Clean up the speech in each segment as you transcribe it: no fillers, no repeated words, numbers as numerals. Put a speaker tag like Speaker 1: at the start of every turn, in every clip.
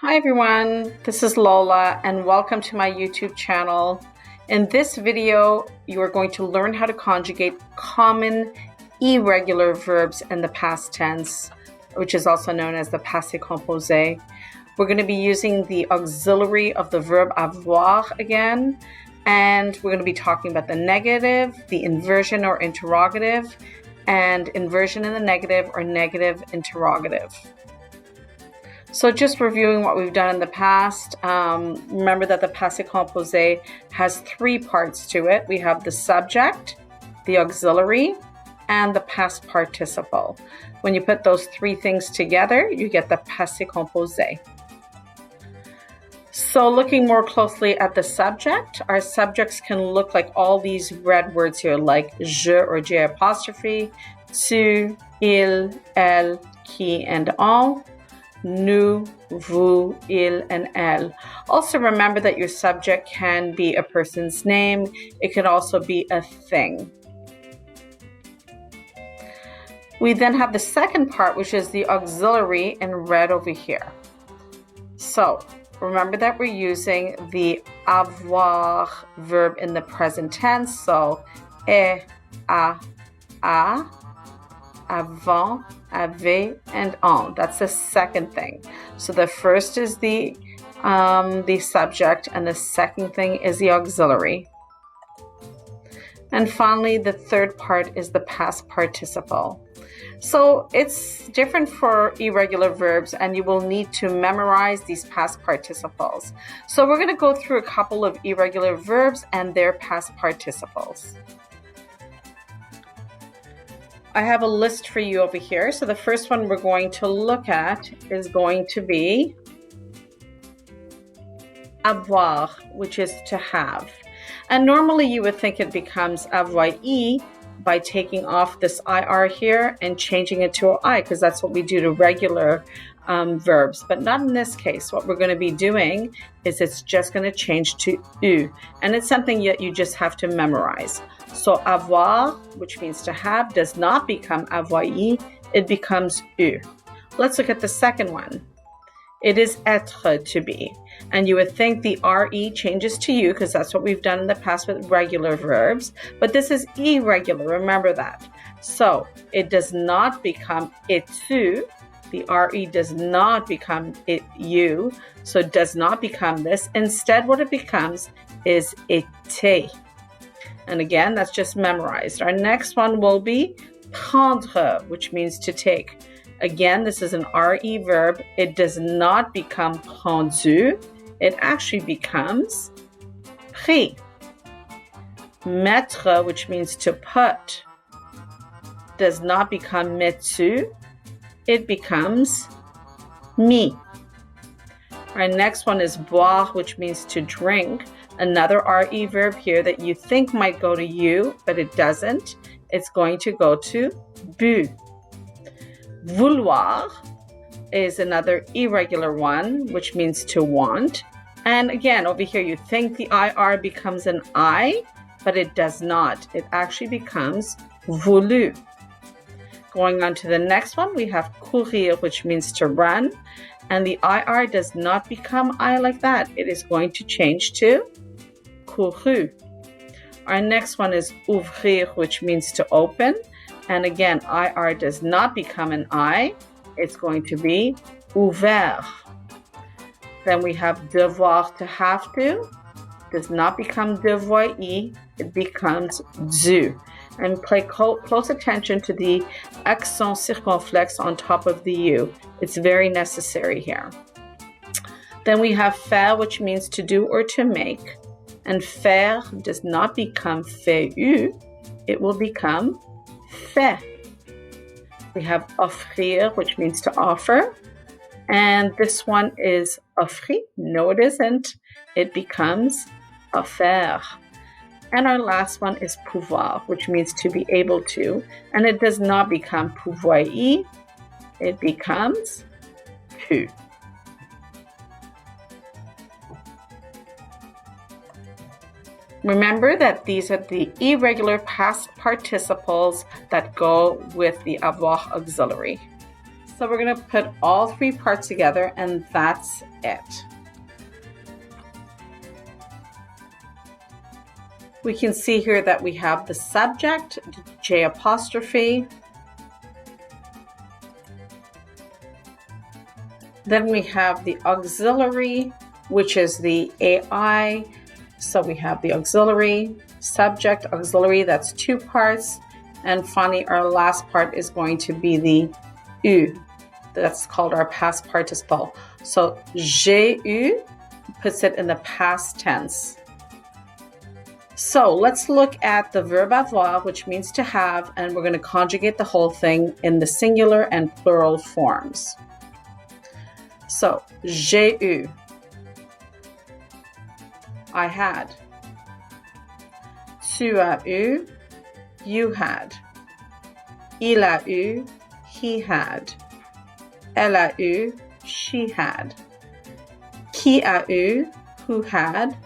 Speaker 1: Hi everyone, this is Lola and welcome to my YouTube channel. In this video, you are going to learn how to conjugate common irregular verbs in the past tense, which is also known as the Passé Composé. We're going to be using the auxiliary of the verb avoir again, and we're going to be talking about the negative, the inversion or interrogative, and inversion in the negative or negative interrogative. So just reviewing what we've done in the past, remember that the Passé Composé has three parts to it. We have the subject, the auxiliary, and the past participle. When you put those three things together, you get the Passé Composé. So looking more closely at the subject, our subjects can look like all these red words here, like je or j apostrophe, tu, il, elle, qui, and on. Nous, vous, il, and elle. Also remember that your subject can be a person's name. It can also be a thing. We then have the second part, which is the auxiliary in red over here. So remember that we're using the avoir verb in the present tense. So a, avant, avait, and on. That's the second thing. So the first is the subject, and the second thing is the auxiliary. And finally, the third part is the past participle. So it's different for irregular verbs, and you will need to memorize these past participles. So we're going to go through a couple of irregular verbs and their past participles. I have a list for you over here. So the first one we're going to look at is going to be avoir, which is to have. And normally you would think it becomes avoir by taking off this IR here and changing it to an I, because that's what we do to regular verbs. But not in this case. What we're going to be doing is it's just going to change to U. And it's something that you just have to memorize. So avoir, which means to have, does not become avoir, it becomes U. Let's look at the second one. It is être, to be. And you would think the RE changes to U because that's what we've done in the past with regular verbs. But this is irregular, remember that. So it does not become etu. The RE does not become U, so it does not become this. Instead, what it becomes is été. And again, that's just memorized. Our next one will be prendre, which means to take. Again, this is an RE verb. It does not become prendu. It actually becomes pris. Mettre, which means to put, does not become mettu. It becomes mis. Our next one is boire, which means to drink. Another RE verb here that you think might go to you, but it doesn't. It's going to go to bu. Vouloir is another irregular one, which means to want. And again, over here, you think the IR becomes an I, but it does not. It actually becomes voulu. Going on to the next one, we have courir, which means to run. And the IR does not become I like that. It is going to change to couru. Our next one is ouvrir, which means to open. And again, IR does not become an I. It's going to be ouvert. Then we have devoir, to have to. Does not become devoir, it becomes dû. And pay close attention to the accent circonflexe on top of the U. It's very necessary here. Then we have faire, which means to do or to make. And faire does not become fait, it will become fait. We have offrir, which means to offer. And this one is offrir. No, it isn't. It becomes offert. And our last one is pouvoir, which means to be able to. And it does not become pouvoir, it becomes pu. Remember that these are the irregular past participles that go with the avoir auxiliary. So we're going to put all three parts together, and that's it. We can see here that we have the subject, J apostrophe. Then we have the auxiliary, which is the AI. So we have the auxiliary, subject, auxiliary, that's two parts. And finally, our last part is going to be the U. That's called our past participle. So j'ai eu puts it in the past tense. So let's look at the verb avoir, which means to have, and we're going to conjugate the whole thing in the singular and plural forms. So, j'ai eu, I had. Tu as eu, you had. Il a eu, he had. Elle a eu, she had. Qui a eu, who had.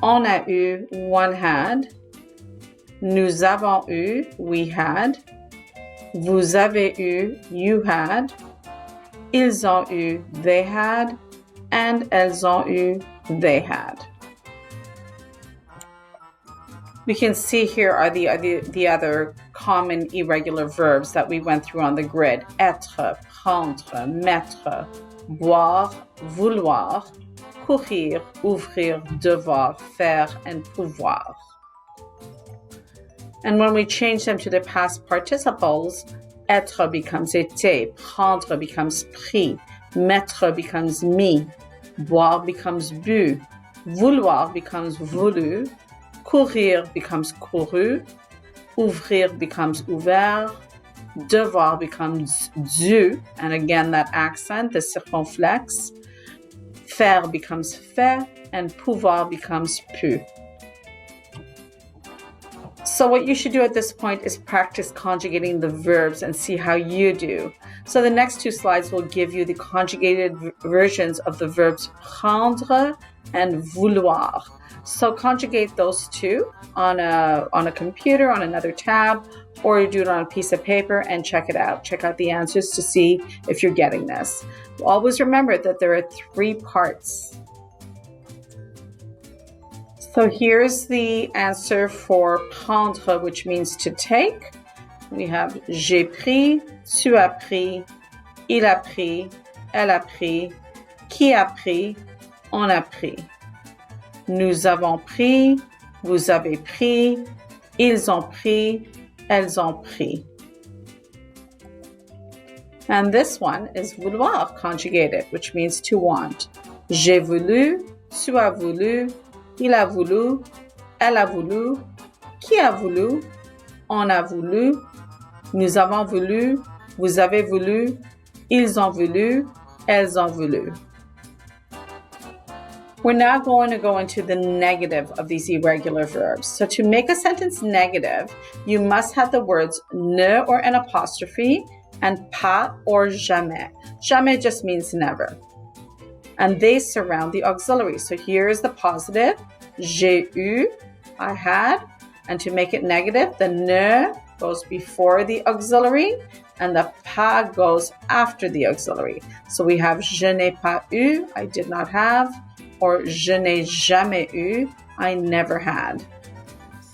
Speaker 1: On a eu, one had. Nous avons eu, we had. Vous avez eu, you had. Ils ont eu, they had. And elles ont eu, they had. We can see here are the other common irregular verbs that we went through on the grid. Être, prendre, mettre, boire, vouloir, courir, ouvrir, devoir, faire, and pouvoir. And when we change them to the past participles, être becomes été, prendre becomes pris, mettre becomes mis, boire becomes bu, vouloir becomes voulu, courir becomes couru, ouvrir becomes ouvert, devoir becomes dû, and again that accent, the circonflexe, faire becomes fait, and pouvoir becomes pu. So what you should do at this point is practice conjugating the verbs and see how you do. So the next two slides will give you the conjugated versions of the verbs prendre and vouloir. So conjugate those two on a computer, on another tab, or you do it on a piece of paper and check it out. Check out the answers to see if you're getting this. Always remember that there are three parts. So here's the answer for prendre, which means to take. We have j'ai pris, tu as pris, il a pris, elle a pris, qui a pris, on a pris. Nous avons pris, vous avez pris, ils ont pris, elles ont pris. And this one is vouloir conjugated, which means to want. J'ai voulu, tu as voulu, il a voulu, elle a voulu, qui a voulu, on a voulu, nous avons voulu, vous avez voulu, ils ont voulu, elles ont voulu. We're now going to go into the negative of these irregular verbs. So to make a sentence negative, you must have the words ne or an apostrophe and pas or jamais. Jamais just means never. And they surround the auxiliary. So here is the positive, j'ai eu, I had. And to make it negative, the ne goes before the auxiliary and the pas goes after the auxiliary. So we have je n'ai pas eu, I did not have, or je n'ai jamais eu, I never had.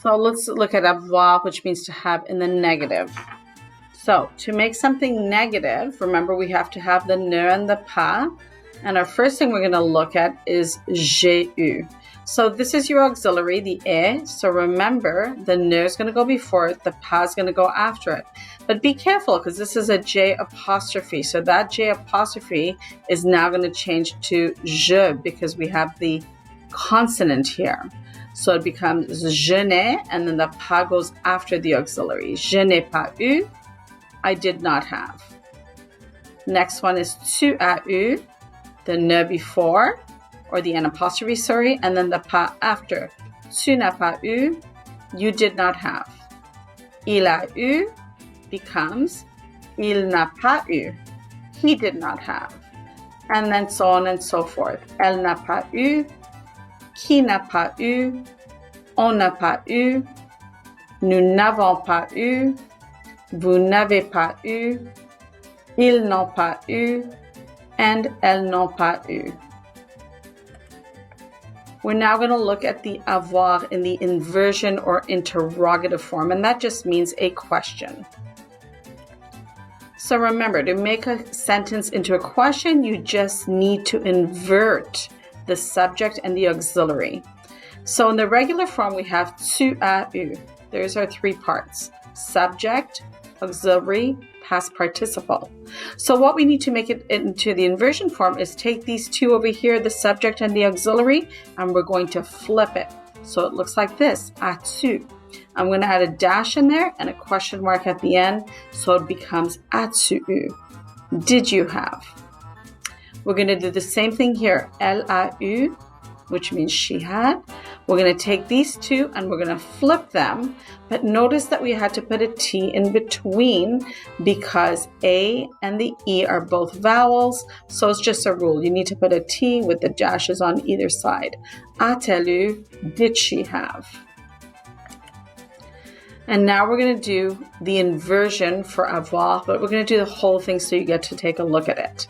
Speaker 1: So let's look at avoir, which means to have in the negative. So to make something negative, remember we have to have the ne and the pas. And our first thing we're going to look at is j'ai eu. So this is your auxiliary, the e. So remember, the ne is going to go before it, the pas is going to go after it. But be careful because this is a J apostrophe. So that J apostrophe is now going to change to je because we have the consonant here. So it becomes je n'ai, and then the pas goes after the auxiliary. Je n'ai pas eu, I did not have. Next one is tu as eu, the ne before, or the N apostrophe, sorry, and then the pas after. Tu n'as pas eu, you did not have. Il a eu becomes il n'a pas eu, he did not have. And then so on and so forth. Elle n'a pas eu, qui n'a pas eu, on n'a pas eu, nous n'avons pas eu, vous n'avez pas eu, Ils n'ont pas eu, and elles n'ont pas eu. We're now going to look at the avoir in the inversion or interrogative form, and that just means a question. So remember, to make a sentence into a question, you just need to invert the subject and the auxiliary. So in the regular form, we have tu as eu. There's our three parts: subject, auxiliary, past participle. So what we need to make it into the inversion form is take these two over here, the subject and the auxiliary, and we're going to flip it. So it looks like this, as-tu. I'm going to add a dash in there and a question mark at the end, so it becomes as-tu eu. Did you have? We're going to do the same thing here, elle a eu, which means she had. We're going to take these two and we're going to flip them, but notice that we had to put a T in between because A and the E are both vowels, so it's just a rule. You need to put a T with the dashes on either side. A-t-elle eu? Did she have? And now we're going to do the inversion for avoir, but we're going to do the whole thing so you get to take a look at it.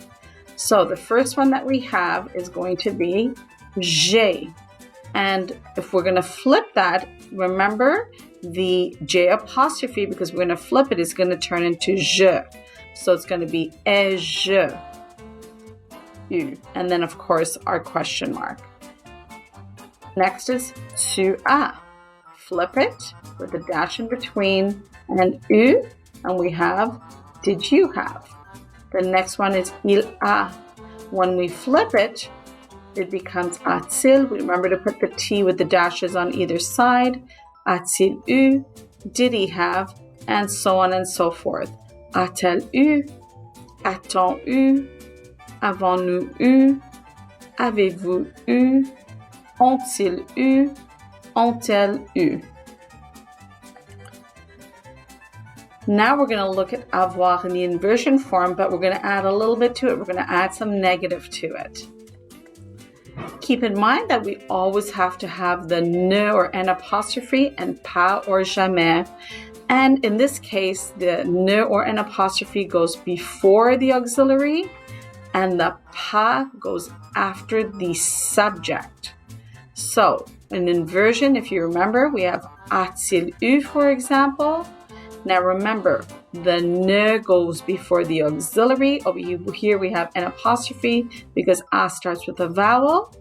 Speaker 1: So the first one that we have is going to be j'ai. And if we're going to flip that, remember the J apostrophe, because we're going to flip it, is going to turn into je. So it's going to be ai-je eu. And then, of course, our question mark. Next is tu as. Flip it with a dash in between and eu, and we have did you have. The next one is il a. When we flip it, it becomes a-t-il. Remember to put the T with the dashes on either side. A-t-il eu? Did he have? And so on and so forth. A-t-elle eu? A-t-on eu? Avons-nous eu? Avez-vous eu? Ont-ils eu? Ont-elles eu? Now we're going to look at avoir in the inversion form, but we're going to add a little bit to it. We're going to add some negative to it. Keep in mind that we always have to have the ne or n apostrophe and pas or jamais. And in this case, the ne or n apostrophe goes before the auxiliary and the pas goes after the subject. So in inversion, if you remember, we have a-t-il eu, for example. Now remember, the ne goes before the auxiliary. Over here we have an apostrophe because a starts with a vowel.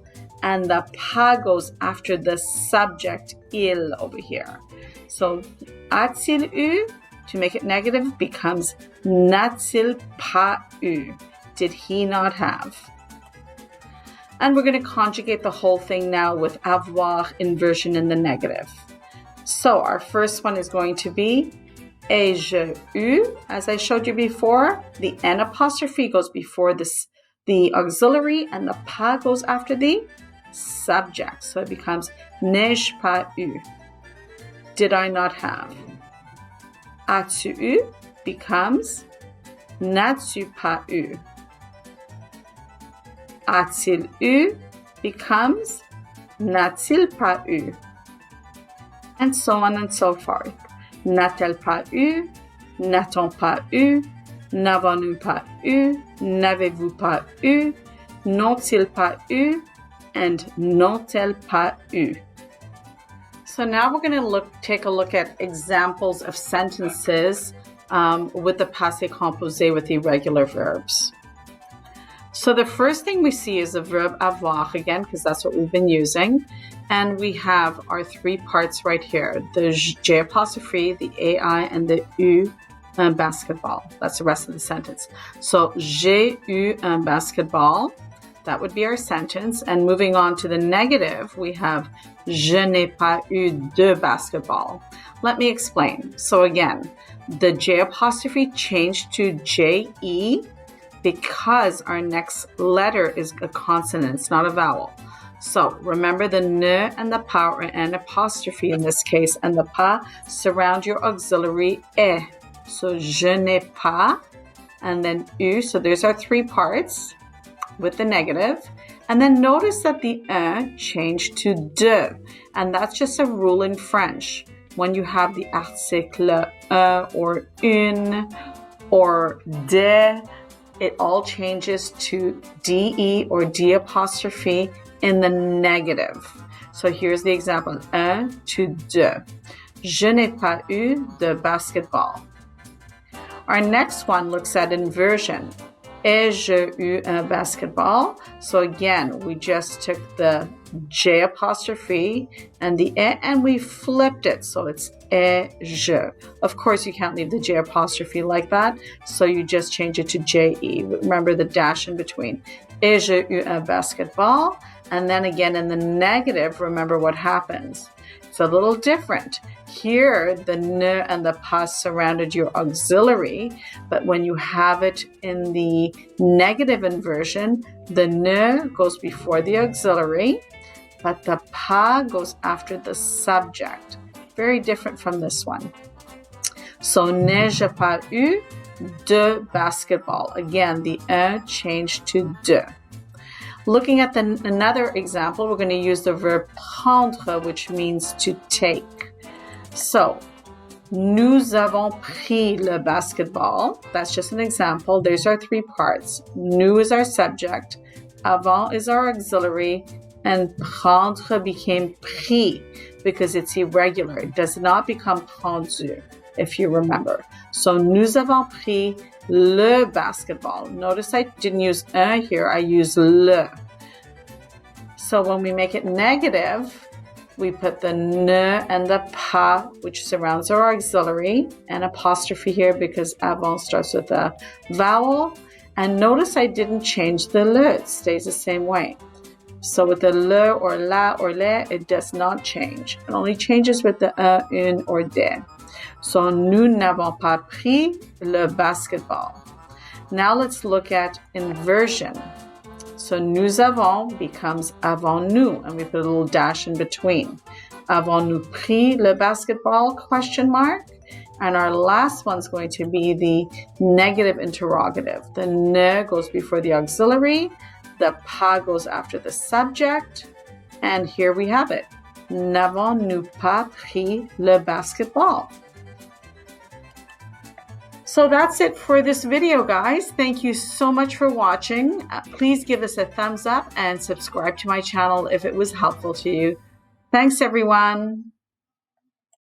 Speaker 1: And the pas goes after the subject, il, over here. So a-t-il eu, to make it negative, becomes n'a-t-il pas eu? Did he not have? And we're going to conjugate the whole thing now with avoir inversion in the negative. So our first one is going to be ai-je eu. As I showed you before, the n apostrophe goes before the auxiliary and the pas goes after the subject. So it becomes n'ai-je pas eu? Did I not have? As-tu eu becomes n'as-tu pas eu? A-t-il eu becomes n'a-t-il pas eu? And so on and so forth. N'a-t-elle pas eu? N'a-t-on pas eu? N'avons-nous pas eu? N'avez-vous pas eu? N'ont-ils pas eu? And n'ont-elles pas eu? So now we're going to take a look at examples of sentences with the passé composé with irregular verbs. So the first thing we see is the verb avoir again, because that's what we've been using. And we have our three parts right here, the J apostrophe, the AI, and the U un basketball. That's the rest of the sentence. So, j'ai eu un basketball. That would be our sentence. And moving on to the negative, we have je n'ai pas eu de basketball. Let me explain. So again, the J apostrophe changed to J-E because our next letter is a consonant, it's not a vowel. So remember the ne and the pas or an apostrophe in this case, and the pas surround your auxiliary e. So je n'ai pas, and then eu. So there's our three parts with the negative. And then notice that the un changed to de, and that's just a rule in French. When you have the article un or une or de, it all changes to de or d apostrophe in the negative. So here's the example, 1 to 2. Je n'ai pas eu de basketball. Our next one looks at inversion. Ai-je eu un basketball? So again, we just took the J apostrophe and the E and we flipped it. So it's ai-je. Of course, you can't leave the J apostrophe like that. So you just change it to J-E. Remember the dash in between. Ai-je eu un basketball? And then again in the negative, remember what happens. It's a little different. Here, the ne and the pas surrounded your auxiliary, but when you have it in the negative inversion, the ne goes before the auxiliary, but the pas goes after the subject. Very different from this one. So, n'ai-je pas eu de basketball? Again, the un changed to de. Looking at another example, we're going to use the verb prendre, which means to take. So, nous avons pris le basketball. That's just an example. There's our three parts. Nous is our subject, avant is our auxiliary, and prendre became pris because it's irregular. It does not become prendu, if you remember. So, nous avons pris le basketball. Notice I didn't use un here, I used le. So when we make it negative, we put the ne and the pas, which surrounds our auxiliary, and apostrophe here because avant starts with a vowel. And notice I didn't change the le, it stays the same way. So with the le or la or le, it does not change. It only changes with the un, une, or des. So, nous n'avons pas pris le basketball. Now let's look at inversion. So, nous avons becomes avons-nous, and we put a little dash in between. Avons-nous pris le basketball? Question mark. And our last one's going to be the negative interrogative. The ne goes before the auxiliary, the pas goes after the subject, and here we have it. N'avons-nous pas pris le basketball? So that's it for this video, guys. Thank you so much for watching. Please give us a thumbs up and subscribe to my channel if it was helpful to you. Thanks, everyone.